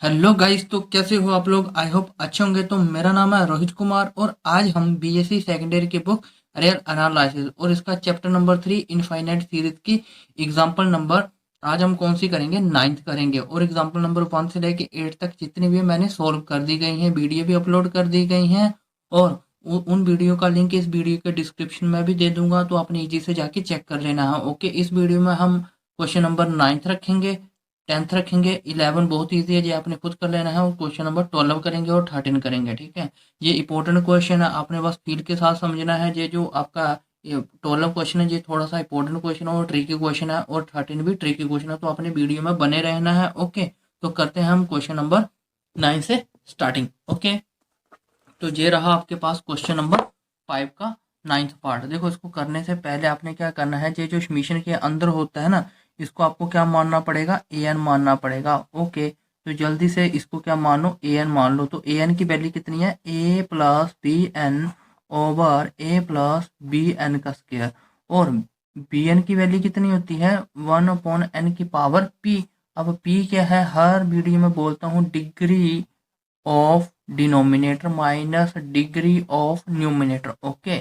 Hello guys, तो कैसे हो आप लोग। आई होप अच्छे होंगे। तो मेरा नाम है रोहित कुमार और आज हम बीएससी सेकेंडरी की बुक रियल एनालिसिस और इसका चैप्टर नंबर 3 इनफाइनाइट सीरीज की एग्जांपल नंबर आज हम कौन सी करेंगे, नाइन्थ करेंगे। और एग्जांपल नंबर 1 से लेके 8 तक जितनी भी मैंने सॉल्व कर दी गई हैं, वीडियो भी अपलोड कर दी गई हैं। और उन वीडियो का लिंक इस वीडियो के डिस्क्रिप्शन में भी दे दूंगा, तो आपने ईजी से जाके चेक कर लेना है। ओके, इस वीडियो में हम क्वेश्चन नंबर 9 रखेंगे, 10th रखेंगे, 11 बहुत ईजी है, ये आपने खुद कर लेना है। और क्वेश्चन नंबर 12 करेंगे और 13 करेंगे। ठीक है, ये इंपॉर्टेंट क्वेश्चन है, आपने बस फील के साथ समझना है। ये जो आपका ये 12 क्वेश्चन है, ये थोड़ा सा इंपॉर्टेंट क्वेश्चन है और ट्रिकी क्वेश्चन है, और 13 भी ट्रिकी क्वेश्चन है, तो अपने वीडियो में बने रहना है। ओके, तो करते हैं हम क्वेश्चन नंबर 9 से स्टार्टिंग। ओके, तो ये रहा आपके पास क्वेश्चन नंबर 5 का 9th पार्ट। देखो, इसको करने से पहले आपने क्या करना है, ये जो मिशन के अंदर होता है ना, इसको आपको क्या मानना पड़ेगा, ए एन मानना पड़ेगा। ओके, तो जल्दी से इसको क्या मानो, ए एन मान लो। तो ए एन की वैल्यू कितनी है, A plus B N over A plus B N का स्क्वायर। और बी एन की वैल्यू कितनी होती है, 1/n⁻⁻⁻⁻⁻⁻⁻⁻⁻⁻⁻⁻⁻⁻⁻⁻⁻⁻⁻⁻⁻⁻⁻⁻⁻⁻⁻⁻⁻⁻⁻⁻⁻⁻⁻⁻⁻⁻⁻⁻⁻⁻⁻⁻⁻⁻⁻⁻⁻⁻⁻⁻⁻⁻⁻⁻⁻⁻⁻⁻⁻⁻⁻⁻⁻⁻⁻⁻⁻⁻⁻⁻⁻⁻⁻⁻⁻⁻⁻⁻⁻⁻⁻⁻डिनोमिनेटर minus degree of numerator. Okay,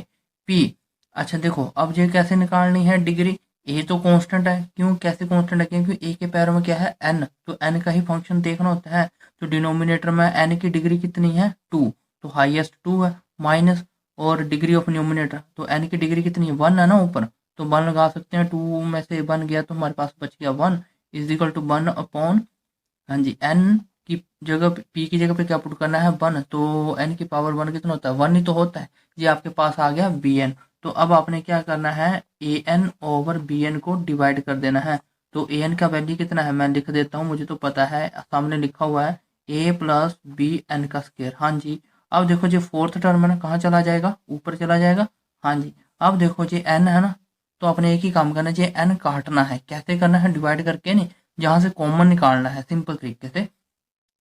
P. अच्छा देखो, अब ये कैसे निकालनी है डिग्री। ए तो कांस्टेंट है, क्यों कैसे कांस्टेंट है, क्योंकि ए के पैरों में क्या है, एन, तो एन का ही फंक्शन देखना होता है। तो डिनोमिनेटर में एन की डिग्री कितनी है, 2, तो हाईएस्ट 2 है, माइनस और डिग्री ऑफ न्यूमिनेटर, तो एन की डिग्री कितनी है, 1 है ना ऊपर, तो 1 लगा सकते हैं। 2 में से 1 गया तो हमारे पास बच गया 1 इज इक्वल टू 1 अपॉन, हाँ जी, एन की जगह पी की जगह पे क्या पुट करना है, 1, तो एन की पावर 1 कितना होता है, 1 ही तो होता है। ये आपके पास आ गया बी एन। तो अब आपने क्या करना है, A N over B N को डिवाइड कर देना है। तो ए एन का वैल्यू कितना है, मैं लिख देता हूँ, मुझे तो पता है, सामने लिखा हुआ है ए प्लस बी एन का स्क्वायर। हाँ जी, अब देखो जी फोर्थ टर्म है ना, कहाँ चला जाएगा, ऊपर चला जाएगा। हाँ जी, अब देखो जी एन है ना, तो आपने एक ही काम करना है, जी एन काटना है। कैसे करना है, डिवाइड करके नहीं, जहाँ से कॉमन निकालना है सिंपल तरीके से,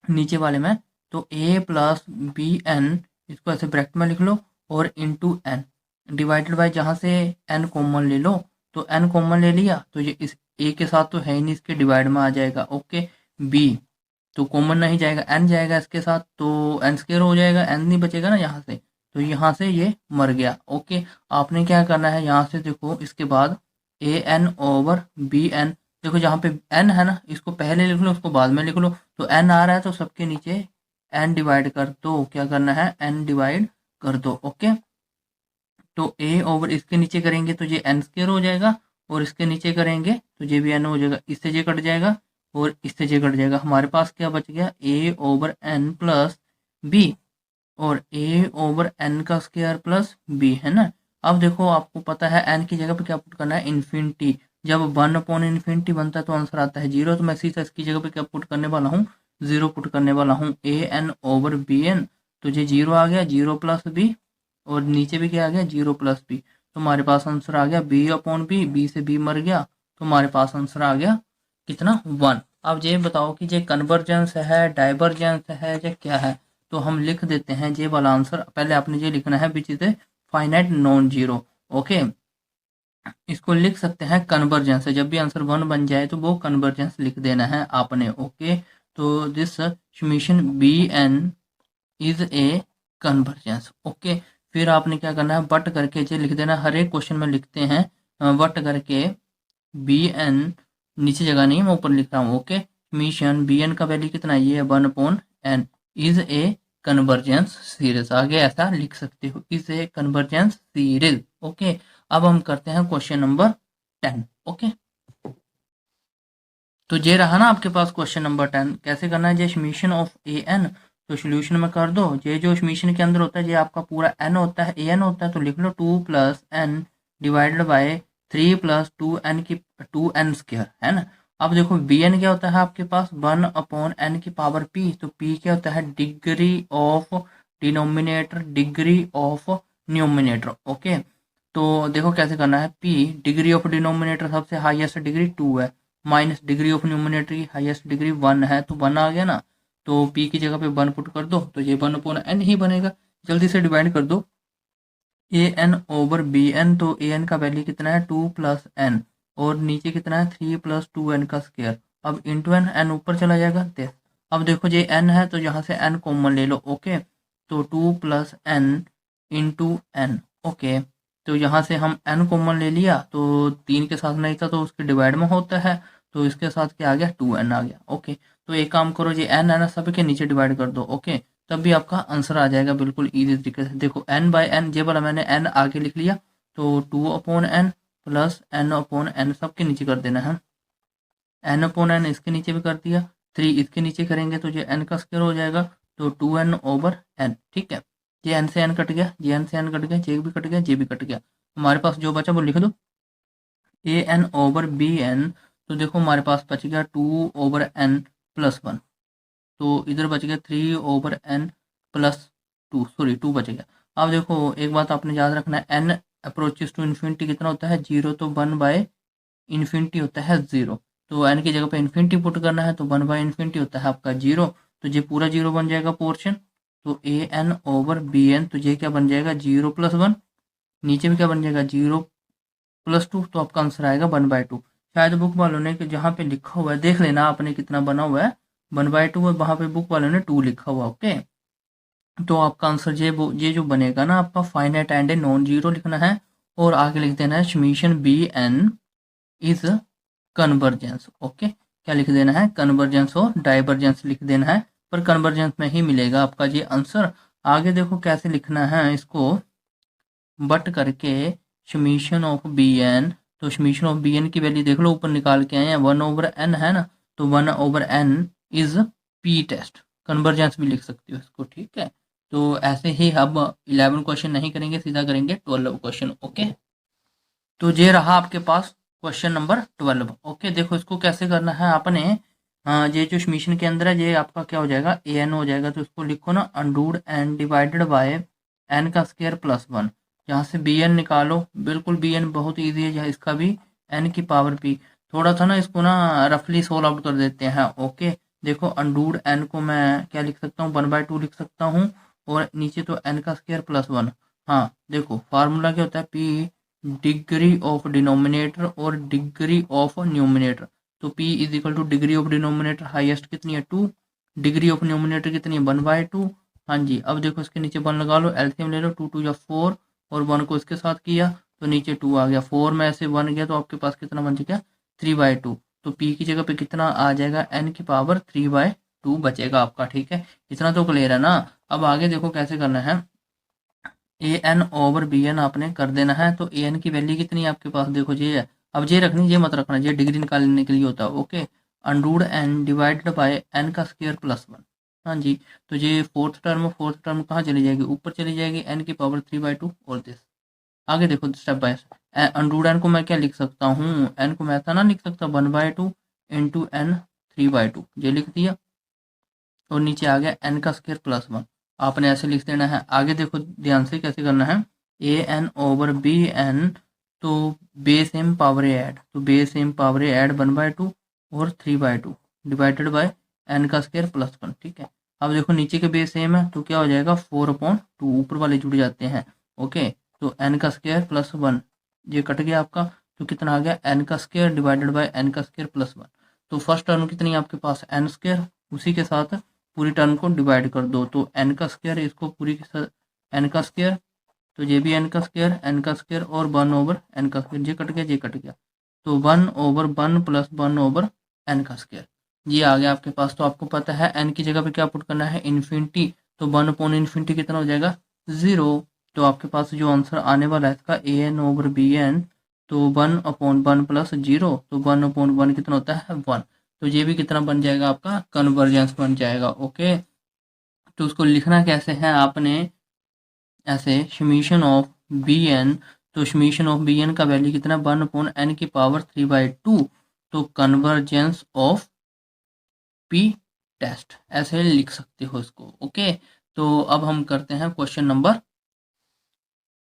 नीचे वाले में। तो ए प्लस बी एन, इसको ऐसे ब्रैकेट में लिख लो, और इंटू एन डिवाइडेड बाय, जहाँ से एन कॉमन ले लो, तो एन कॉमन ले लिया तो ये इस ए के साथ तो है ही नहीं, इसके डिवाइड में आ जाएगा। ओके, बी तो कॉमन नहीं जाएगा, एन जाएगा इसके साथ, तो एन स्क्वायर हो जाएगा, एन नहीं बचेगा ना यहाँ से, तो यहाँ से ये मर गया। ओके, आपने क्या करना है, यहाँ से देखो इसके बाद A N over B N, देखो जहाँ पे एन है ना, इसको पहले लिख लो, उसको बाद में लिख लो। तो एन आ रहा है तो सबके नीचे एन डिवाइड कर दो, क्या करना है, एन डिवाइड कर दो। ओके, तो ए ओवर इसके नीचे करेंगे तो ये एन स्क्वायर हो जाएगा, और इसके नीचे करेंगे तो ये भी एन हो जाएगा, इससे ये कट जाएगा और इससे ये कट जाएगा। हमारे पास क्या बच गया, ए ओवर एन प्लस बी, और ए ओवर एन का स्क्वायर प्लस बी, है ना। अब देखो, आपको पता है एन की जगह पे क्या पुट करना है, इन्फिनिटी। जब 1/इन्फिनिटी बनता है तो आंसर आता है 0, तो मैं सीधा इसकी जगह पे क्या पुट करने वाला हूँ, 0 पुट करने वाला हूँ। A N over B N, तो ये 0 आ गया, 0 प्लस बी, और नीचे भी क्या आ गया, 0 प्लस बी। तो हमारे पास आंसर आ गया बी अपॉन बी, बी से बी मर गया, तो हमारे पास आंसर आ गया कितना, 1। अब ये बताओ कि ये कन्वर्जेंस है, डाइवर्जेंस है, या क्या है। तो हम लिख देते हैं ये वाला आंसर, पहले आपने ये लिखना है which is a finite non zero. Okay, इसको लिख सकते हैं कन्वर्जेंस है, जब भी आंसर 1 बन जाए तो वो कन्वर्जेंस लिख देना है आपने। ओके, तो this summation b n is a convergence. Okay, फिर आपने क्या करना है, बट करके ये लिख देना, हर एक क्वेश्चन में लिखते हैं बट करके बी एन, नीचे जगह नहीं मैं ऊपर लिख रहा हूँ। ओके, मिशन बी एन का वैल्यू कितना है, ये 1/n is a convergence series, आगे ऐसा लिख सकते हो, is a convergence series. Okay, अब हम करते हैं क्वेश्चन नंबर 10। ओके, तो ये रहा ना आपके पास क्वेश्चन नंबर 10, कैसे करना है, ये मिशन ऑफ ए एन, तो सोल्यूशन में कर दो। ये जो मिशन के अंदर होता है, ये आपका पूरा एन होता है, ए एन होता है, तो लिख लो 2 plus n divided by 3 plus 2 n की 2 एन स्क्वायर, है ना। अब देखो बी एन क्या होता है आपके पास, 1/n की पावर पी, तो पी क्या होता है, degree of denominator degree of numerator. Okay, तो देखो कैसे करना है, पी डिग्री ऑफ डिनोमिनेटर सबसे हाईएस्ट डिग्री 2 है, माइनस डिग्री ऑफ न्यूमिनेटर की हाईएस्ट डिग्री 1 है, तो 1 आ गया ना। तो पी की जगह पे 1 पुट कर दो, तो ये 1/n ही बनेगा। जल्दी से डिवाइड कर दो A N over B N, तो ए एन का वैल्यू कितना है, 2 प्लस एन, और नीचे कितना है, 3 प्लस 2 एन का स्क्वायर। अब इंटू एन, एन ऊपर चला जाएगा, अब देखो ये n है तो यहाँ से n कॉमन ले लो। ओके, तो 2 plus n into n। Okay, तो यहाँ से हम n कॉमन ले लिया तो 3 के साथ नहीं था तो उसके डिवाइड में होता है, तो इसके साथ क्या आ गया 2n आ गया। ओके, तो एक काम करो, ये n है ना सभी के नीचे डिवाइड कर दो। ओके, तब भी आपका आंसर आ जाएगा बिल्कुल ईजी तरीके से। देखो n बाय n, ये वाला मैंने n आगे लिख लिया, तो 2 upon n plus n upon n सबके नीचे कर देना है। n अपॉन n इसके नीचे भी कर दिया, 3 इसके नीचे करेंगे तो ये n का स्क्वायर हो जाएगा, तो 2n ओवर n। ठीक है, ये n से n कट गया, ये n से n कट गया, ये भी कट गया, ये भी कट गया। हमारे पास जो बचा वो लिख दो, A N over B N. तो देखो हमारे पास बच गया 2 ओवर n प्लस 1, तो इधर बच गया 3 ओवर n प्लस 2, सॉरी 2 बच गया। अब देखो एक बात आपने याद रखना है, n अप्रोचेस टू इन्फिनिटी कितना होता है 0, तो 1 बाय इन्फिनिटी होता है 0। तो n की जगह पे इन्फिनिटी पुट करना है तो 1 बाय इन्फिनिटी होता है आपका 0, तो ये पूरा 0 बन जाएगा पोर्शन। तो A N over B N, तो ये क्या बन जाएगा 0 प्लस 1, नीचे भी क्या बन जाएगा 0 प्लस 2, तो आपका आंसर आएगा 1/2। शायद बुक वालों ने कि जहाँ पे लिखा हुआ है देख लेना आपने कितना बना हुआ है, 1/2 है, वहाँ पे बुक वालों ने 2 लिखा हुआ। ओके, तो आपका आंसर ये जो बनेगा ना आपका finite and a non zero लिखना है, और आगे लिख देना है summation b n is convergence. Okay, क्या लिख देना है कन्वर्जेंस और डाइवर्जेंस लिख देना है, पर कन्वर्जेंस में ही मिलेगा आपका ये आंसर। आगे देखो कैसे लिखना है इसको, बट करके समीशन ऑफ बी एन, तो समीशन ऑफ बी एन की वैल्यू देख लो ऊपर निकाल के आए हैं 1 ओवर एन है ना, तो 1 over n is p test, convergence भी लिख सकते हो इसको। ठीक है, तो ऐसे ही अब 11 क्वेश्चन नहीं करेंगे, सीधा करेंगे 12 क्वेश्चन। ओके, तो ये रहा आपके पास क्वेश्चन नंबर 12। ओके, देखो इसको कैसे करना है आपने, ये जो समीशन के अंदर है ये आपका क्या हो जाएगा ए एन हो जाएगा, तो इसको लिखो ना अंडूड एन डिवाइडेड बाय एन का स्क्वायर प्लस 1। यहाँ से बी एन निकालो, बिल्कुल बी एन बहुत ईजी है, यहाँ इसका भी एन की पावर पी। थोड़ा सा ना इसको ना रफली सोल्व आउट कर देते हैं। ओके, देखो अंडूड एन को मैं क्या लिख सकता हूँ 1/2 लिख सकता हूँ, और नीचे तो एन का स्क्वायर प्लस 1। हाँ देखो फार्मूला क्या होता है, पी डिग्री ऑफ डिनोमिनेटर और डिग्री ऑफ न्यूमिनेटर। तो p is equal two degree of denominator highest कितनी है 2, डिग्री ऑफ न्यूमिनेटर कितनी है 1/2। हाँ जी, अब देखो इसके नीचे 1 लगा लो, एलसीएम ले लो, 2 2 या 4, और 1 को इसके साथ किया तो नीचे 2 आ गया, 4 में से 1 गया तो आपके पास कितना बच गया 3/2। तो p की जगह पे कितना आ जाएगा n की पावर 3/2 बचेगा आपका। ठीक है, इतना तो क्लियर है ना। अब आगे देखो कैसे करना है, A N over B N आपने कर देना है, तो ए एन की वैल्यू कितनी है आपके पास देखो ये है, अब ये रखनी ये मत रखना, ये डिग्री निकालने के लिए होता है। ओके, अंडूड एन डिवाइडेड बाय एन का स्क्वायर प्लस 1। हाँ जी, तो ये फोर्थ टर्म कहाँ चली जाएगी ऊपर चली जाएगी, एन की पावर 3/2 और दिस। आगे देखो स्टेप बाय अंडूड एन को मैं क्या लिख सकता हूँ, एन को मैं ऐसा ना लिख सकता 1/2 इंटू एन 3/2, ये लिख दिया, और नीचे आ गया एन का स्क्वायर प्लस 1। आपने ऐसे लिख देना है। आगे देखो ध्यान से कैसे करना है, A N over B N, तो बेस एम पावर ऐड, तो बेस एम पावर ऐड 1/2 और 3/2 डिवाइडेड बाय एन का स्क्वायर प्लस 1। ठीक है, अब देखो नीचे के बेस सेम है तो क्या हो जाएगा 4/2, ऊपर वाले जुड़ जाते हैं। ओके, तो एन का स्क्वायर प्लस 1 ये कट गया आपका, तो कितना आ गया एन का स्क्वायर डिवाइडेड बाय एन का स्क्वायर प्लस 1। तो फर्स्ट टर्म कितनी है आपके पास एन स्क्वायर, उसी के साथ पूरी टर्म को डिवाइड कर दो, तो एन का स्क्वायर इसको पूरी के साथ एन का स्क्वायर, तो ये भी एन का स्क्वायर और 1 ओवर एन का स्क्वायर, ये कट गया ये कट गया, तो 1 ओवर 1 प्लस 1 ओवर एन का स्क्वायर ये आ गया आपके पास। तो आपको पता है एन की जगह पे क्या पुट करना है इन्फिनिटी, तो 1 अपॉन इन्फिनिटी कितना हो जाएगा 0। तो आपके पास जो आंसर आने वाला है इसका A N over B N, तो 1 अपॉन 1 प्लस 0, तो 1 अपॉन 1 कितना होता है 1, तो ये भी कितना बन जाएगा आपका कन्वर्जेंस बन जाएगा। ओके, तो उसको लिखना कैसे है आपने ऐसे समीशन ऑफ बी एन, तो समीशन ऑफ बी एन का वैल्यू कितना 1 अपॉन एन की पावर 3/2, तो कन्वर्जेंस ऑफ पी टेस्ट ऐसे लिख सकते हो इसको। ओके, तो अब हम करते हैं क्वेश्चन नंबर,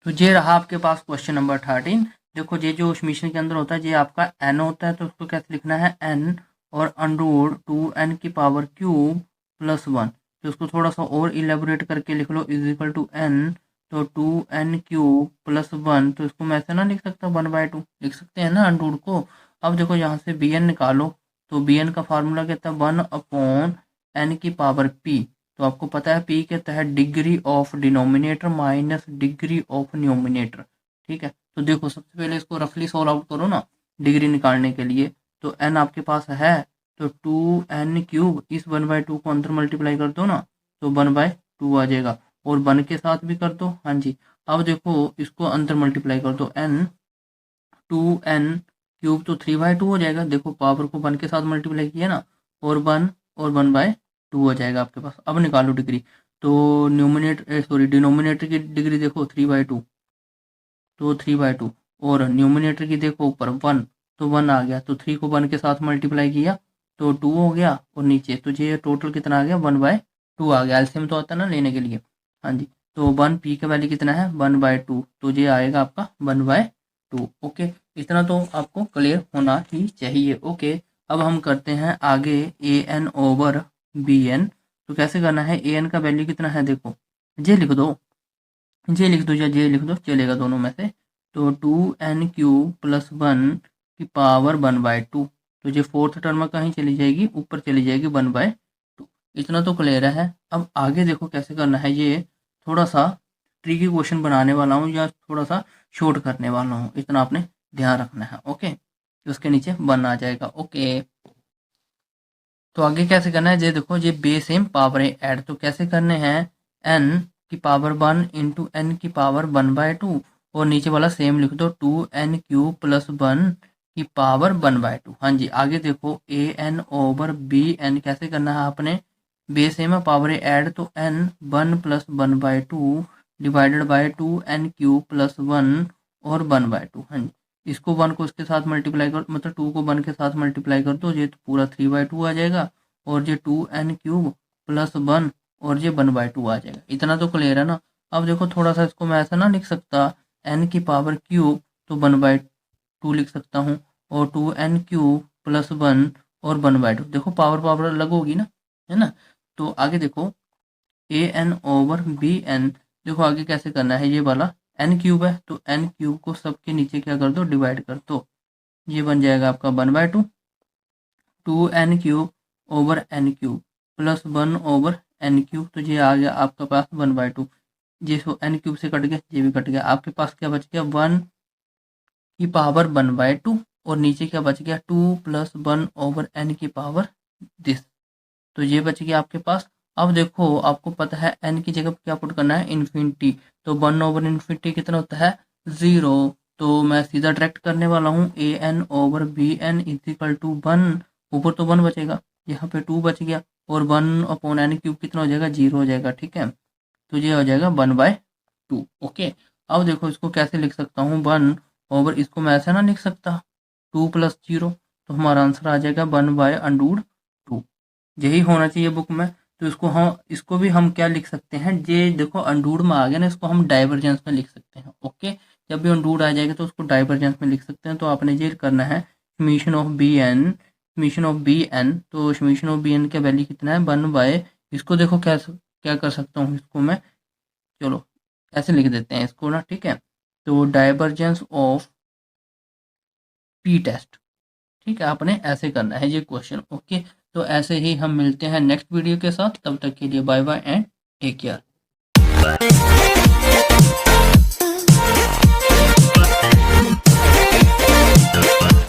तो ये रहा आपके पास क्वेश्चन नंबर 13। देखो ये जो समीशन के अंदर होता है ये आपका एन होता है, तो उसको कैसे लिखना है एन और अंडर 2n की पावर क्यूब प्लस 1, तो उसको थोड़ा सा और इलेबोरेट करके लिख लो इज इक्वल टू एन, तो 2n क्यूब प्लस 1, तो इसको मैं ऐसे ना लिख सकता 1/2 लिख सकते हैं ना अंडर को। अब देखो यहाँ से bn निकालो, तो bn का फार्मूला क्या था 1 अपॉन एन की पावर पी, तो आपको पता है पी के तहत degree of denominator minus degree of numerator. ठीक है, तो देखो सबसे पहले इसको रफली सॉल्व आउट करो ना डिग्री निकालने के लिए। तो एन आपके पास है, तो 2n³ इस 1/2 को अंदर मल्टीप्लाई कर दो ना, तो 1/2 आ जाएगा। और 1 के साथ भी कर दो, हाँ जी। अब देखो इसको अंदर मल्टीप्लाई कर दो, n 2n³ तो 3/2 हो जाएगा। देखो पावर को 1 के साथ मल्टीप्लाई किया ना, और 1 और 1/2 हो जाएगा आपके पास। अब निकालो डिग्री, तो डिनोमिनेटर की डिग्री देखो 3/2, तो 3/2, और न्यूमिनेटर की देखो ऊपर 1, तो 1 आ गया। तो 3 को 1 के साथ मल्टीप्लाई किया तो 2 हो गया, और नीचे तो ये टोटल कितना आ गया 1/2 आ गया। एलसीएम तो आता है ना लेने के लिए, हाँ जी। तो 1 पी का वैल्यू कितना है 1/2, तो ये आएगा आपका 1/2। ओके, इतना तो आपको क्लियर होना ही चाहिए। ओके, अब हम करते हैं आगे an/bn। तो कैसे करना है, an का वैल्यू कितना है देखो, ये लिख दो, जे लिख दो या जे लिख दो, चलेगा दोनों में से। तो 2n³ + 1 की पावर 1/2, तो ये फोर्थ टर्म कहीं चली जाएगी, ऊपर चली जाएगी 1/2। इतना तो क्लियर है। अब आगे देखो कैसे करना है, ये थोड़ा सा ट्रिकी क्वेश्चन बनाने वाला हूँ या थोड़ा सा शॉर्ट करने वाला हूँ, इतना आपने ध्यान रखना है। ओके, तो उसके नीचे 1 आ जाएगा। ओके, तो आगे कैसे करना है, ये देखो ये बेस सेम पावर ऐड, तो कैसे करने हैं, n की पावर 1 इंटू एन की पावर 1/2, और नीचे वाला सेम लिख दो 2n³ + 1 की पावर 1/2। हाँ जी, आगे देखो an/bn कैसे करना है आपने, बेस सेम है पावर ऐड, तो n 1 + 1/2 डिवाइडेड बाय 2n³ + 1 और 1/2। हाँ जी, इसको 1 को इसके साथ मल्टीप्लाई कर, मतलब 2 को 1 के साथ मल्टीप्लाई कर दो, ये तो पूरा 3/2 आ जाएगा, और ये 2n³ + 1 और ये 1/2 आ जाएगा। इतना तो क्लियर है ना। अब देखो थोड़ा सा इसको मैं ऐसा ना लिख सकता, n की पावर क्यूब, तो 1/2 लिख सकता हूँ, और 2n³ + 1 और 1/2। देखो पावर पावर अलग होगी ना, है ना। तो आगे देखो an/bn, देखो आगे कैसे करना है, ये वाला n³ है, तो n³ को सबके नीचे क्या कर दो, डिवाइड कर दो, ये बन जाएगा आपका 1/2। 2n³ + 1/n³, तो ये आ गया आपके पास 1/2। ये n³ से कट गया, ये भी कट गया, आपके पास क्या बच गया 1 की पावर 1/2, और नीचे क्या बच गया 2 + 1/n की पावर दिस, तो ये बच गया आपके पास। अब देखो आपको पता है n की जगह क्या पुट करना है, इन्फिनिटी, तो 1/∞ कितना होता है 0, तो मैं सीधा डायरेक्ट करने वाला हूँ an/bn = 1, ऊपर तो 1 बचेगा, यहाँ पे 2 बच गया, और 1/n³ कितना हो जाएगा 0 हो जाएगा। ठीक है, तो ये हो जाएगा 1/2। ओके, अब देखो इसको कैसे लिख सकता हूँ, 1 इसको मैं ऐसा ना लिख सकता 2 + 0, तो हमारा आंसर आ जाएगा 1/√2, यही होना चाहिए बुक में। तो इसको भी हम क्या लिख सकते हैं, ये देखो अंडूड में आ गया ना, इसको हम डाइवर्जेंस में लिख सकते हैं। ओके, जब भी अंडूड आ जाएगा तो उसको डाइवर्जेंस में लिख सकते हैं। तो आपने ये करना है समीशन ऑफ bn, तो समीशन ऑफ bn का वैल्यू कितना है 1/, इसको देखो क्या क्या कर सकता हूँ, इसको मैं, चलो ऐसे लिख देते हैं इसको ना, ठीक है। तो डाइवर्जेंस ऑफ पी टेस्ट, ठीक है, आपने ऐसे करना है ये क्वेश्चन। ओके, तो ऐसे ही हम मिलते हैं नेक्स्ट वीडियो के साथ, तब तक के लिए bye bye and take care.